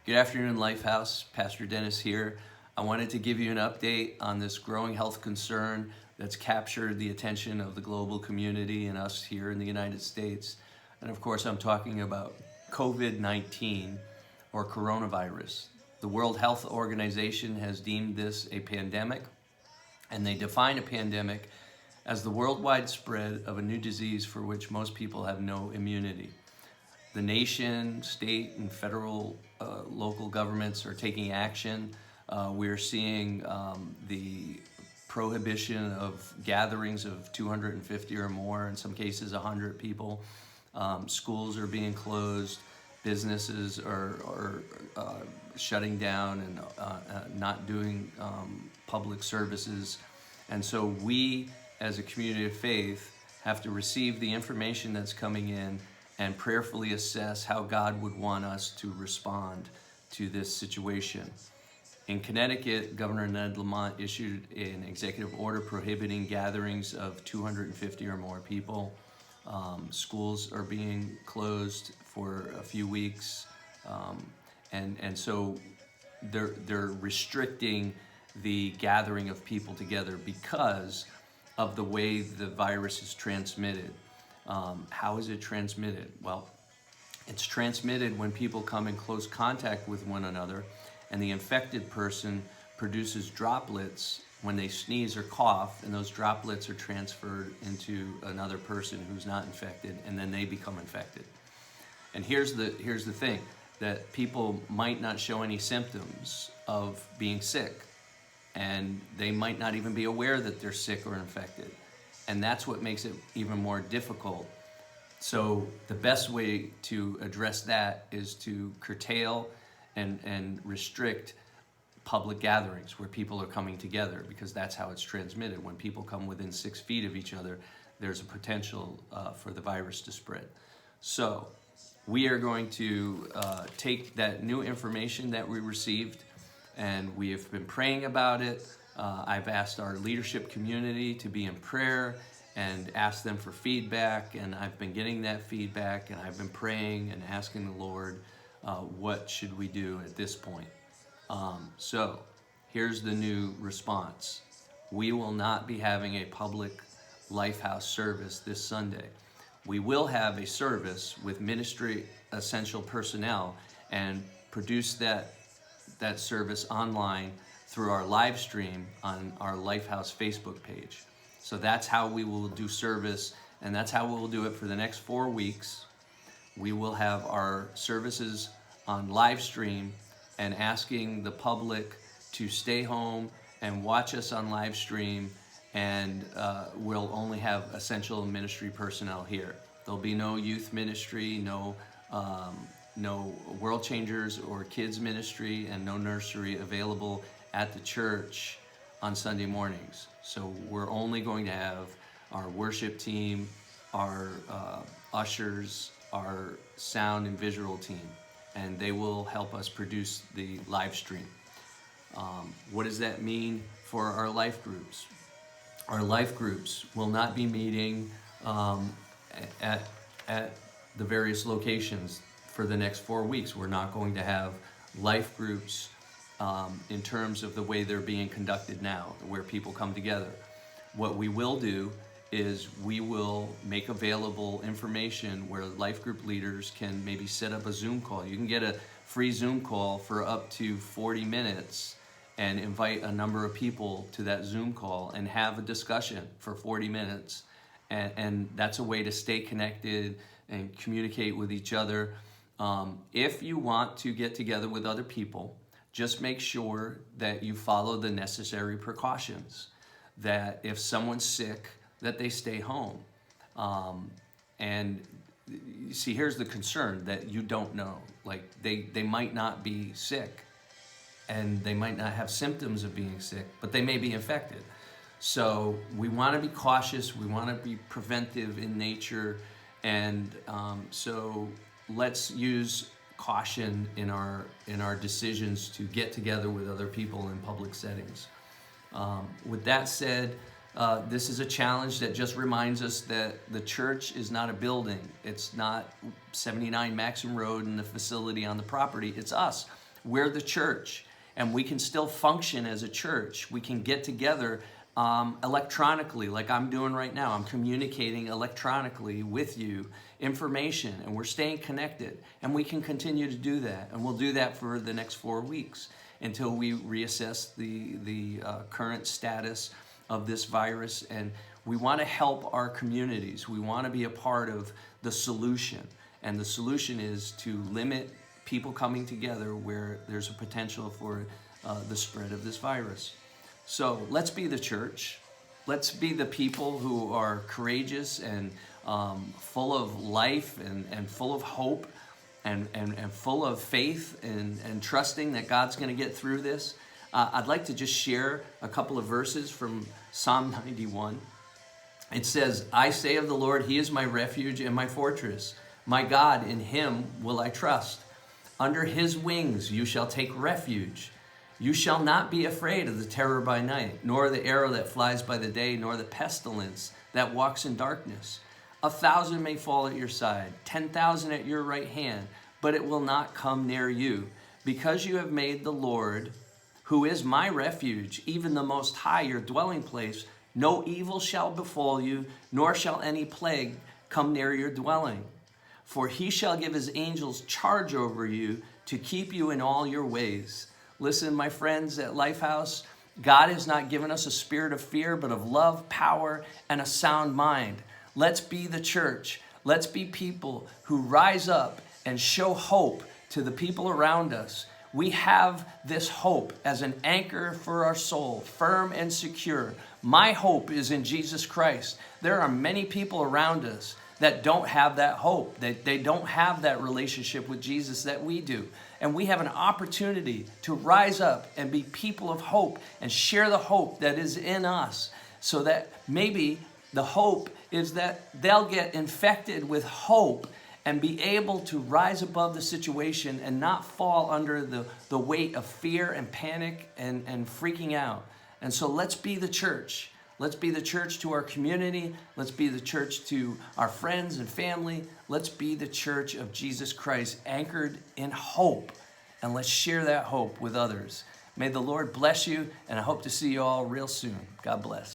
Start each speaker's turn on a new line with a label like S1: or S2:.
S1: Good afternoon, LIFEhouse. Pastor Dennis here. I wanted to give you an update on this growing health concern that's captured the attention of the global community and us here in the United States. And of course, I'm talking about COVID-19 or coronavirus. The World Health Organization has deemed this a pandemic, and they define a pandemic as the worldwide spread of a new disease for which most people have no immunity. The nation, state, and federal, local governments are taking action. We're seeing the prohibition of gatherings of 250 or more, in some cases 100 people. Schools are being closed. Businesses are shutting down and not doing public services. And so we, as a community of faith, have to receive the information that's coming in and prayerfully assess how God would want us to respond to this situation. In Connecticut, Governor Ned Lamont issued an executive order prohibiting gatherings of 250 or more people. Schools are being closed for a few weeks, and so they're restricting the gathering of people together because of the way the virus is transmitted. How is it transmitted? Well, it's transmitted when people come in close contact with one another, and the infected person produces droplets when they sneeze or cough, and those droplets are transferred into another person who's not infected, and then they become infected. And here's the thing, that people might not show any symptoms of being sick, and they might not even be aware that they're sick or infected. And that's what makes it even more difficult. So the best way to address that is to curtail and restrict public gatherings where people are coming together, because that's how it's transmitted. When people come within 6 feet of each other, there's a potential for the virus to spread. So we are going to take that new information that we received, and we have been praying about it. I've asked our leadership community to be in prayer and ask them for feedback, and I've been getting that feedback, and I've been praying and asking the Lord, what should we do at this point? So here's the new response. We will not be having a public LIFEhouse service this Sunday. We will have a service with ministry essential personnel and produce that service online through our live stream on our LIFEhouse Facebook page. So that's how we will do service, and that's how we will do it for the next 4 weeks. We will have our services on live stream and asking the public to stay home and watch us on live stream, and we'll only have essential ministry personnel here. There'll be no youth ministry, no World Changers or kids ministry, and no nursery available at the church on Sunday mornings. So we're only going to have our worship team, our ushers, our sound and visual team, and they will help us produce the live stream. What does that mean for our life groups? Our life groups will not be meeting at the various locations for the next 4 weeks. We're not going to have life groups in terms of the way they're being conducted now, where people come together. What we will do is we will make available information where life group leaders can maybe set up a Zoom call. You can get a free Zoom call for up to 40 minutes and invite a number of people to that Zoom call and have a discussion for 40 minutes. And that's a way to stay connected and communicate with each other. If you want to get together with other people, just make sure that you follow the necessary precautions, that if someone's sick, that they stay home. And you see, here's the concern, that you don't know. Like, they might not be sick, and they might not have symptoms of being sick, but they may be infected. So we want to be cautious, we want to be preventive in nature, and so let's use caution in our decisions to get together with other people in public settings. With that said, this is a challenge that just reminds us that the church is not a building. It's not 79 Maxim Road and the facility on the property. It's us. We're the church, and we can still function as a church. We can get together electronically, like I'm doing right now. I'm communicating electronically with you information, and we're staying connected, and we can continue to do that, and we'll do that for the next 4 weeks until we reassess the current status of this virus. And we want to help our communities. We want to be a part of the solution, and the solution is to limit people coming together where there's a potential for the spread of this virus. So let's be the church. Let's be the people who are courageous and full of life and full of hope and full of faith and trusting that God's going to get through this. I'd like to just share a couple of verses from Psalm 91. It says, I say of the Lord, He is my refuge and my fortress. My God, in Him will I trust. Under His wings you shall take refuge. You shall not be afraid of the terror by night, nor the arrow that flies by the day, nor the pestilence that walks in darkness. 1,000 may fall at your side, 10,000 at your right hand, but it will not come near you. Because you have made the Lord, who is my refuge, even the Most High, your dwelling place, no evil shall befall you, nor shall any plague come near your dwelling. For He shall give His angels charge over you to keep you in all your ways. Listen, my friends at LIFEhouse, God has not given us a spirit of fear, but of love, power, and a sound mind. Let's be the church. Let's be people who rise up and show hope to the people around us. We have this hope as an anchor for our soul, firm and secure. My hope is in Jesus Christ. There are many people around us that don't have that hope, that they don't have that relationship with Jesus that we do. And we have an opportunity to rise up and be people of hope and share the hope that is in us, so that maybe the hope is that they'll get infected with hope and be able to rise above the situation and not fall under the weight of fear and panic and freaking out. And so let's be the church. Let's be the church to our community. Let's be the church to our friends and family. Let's be the church of Jesus Christ, anchored in hope. And let's share that hope with others. May the Lord bless you, and I hope to see you all real soon. God bless.